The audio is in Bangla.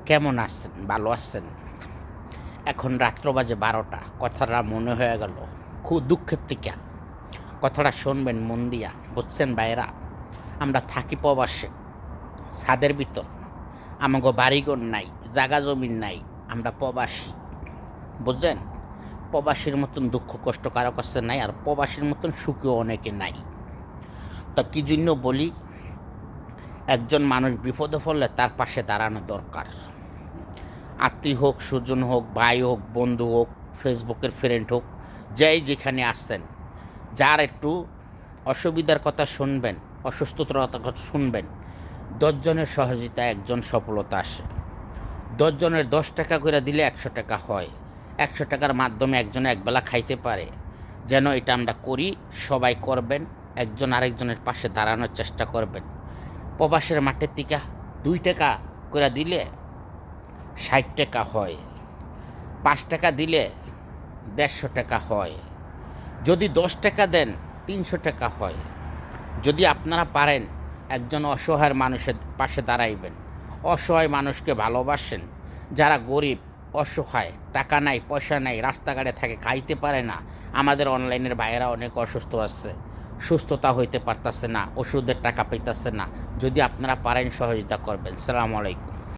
কেমন আছেন? ভালো আছেন? এখন রাত্র বাজে ১২টা। কথাটা মনে হয়ে গেল খুব দুঃখের থেকে। কথাটা শুনবেন মন দিয়া, বুঝছেন ভাইয়েরা? আমরা থাকি প্রবাসে, ছাদের ভিতর। আমাগো বাড়িঘর নাই, জাগা জমিন নাই। আমরা প্রবাসী, বুঝছেন? প্রবাসীর মতন দুঃখ কষ্ট কারো কাছে নাই, আর প্রবাসীর মতন সুখও অনেকে নাই। তা কি জন্য বলি, একজন মানুষ বিপদে পড়লে তার পাশে দাঁড়ানো দরকার। আত্মীয় হোক, স্বজন হোক, ভাই হোক, বন্ধু হোক, ফেসবুকের ফ্রেন্ড হোক, যেই যেখানে আসছেন, যার একটু অসুবিধার কথা শুনবেন, অসুস্থতার কথা শুনবেন, ১০ জনের সহযোগিতায় একজন সফলতা আসে। ১০ জনের ১০ টাকা করে দিলে ১০০ টাকা হয়। ১০০ টাকার মাধ্যমে একজনে একবেলা খাইতে পারে। যেন এটা আমরা করি, সবাই করবেন। একজন আরেকজনের পাশে দাঁড়ানোর চেষ্টা করবেন। প্রবাসের মাঠের থেকে ২ টাকা করে দিলে ৬০ টাকা হয়। ৫ টাকা দিলে ১৫০ টাকা হয়। যদি ১০ টাকা দেন ৩০০ টাকা হয়। যদি আপনারা পারেন একজন অসহায় মানুষের পাশে দাঁড়াইবেন, অসহায় মানুষকে ভালোবাসেন, যারা গরিব, অসহায়, টাকা নাই, পয়সা নাই, রাস্তাঘাটে থাকে, খাইতে পারে না। আমাদের অনলাইনের ভাইয়েরা অনেক অসুস্থ আছে, সুস্থতা হইতে পারতাছে না, ওষুধের টাকা পাইতাছে না। যদি আপনারা পারেন সহযোগিতা করবেন। সালামু আলাইকুম।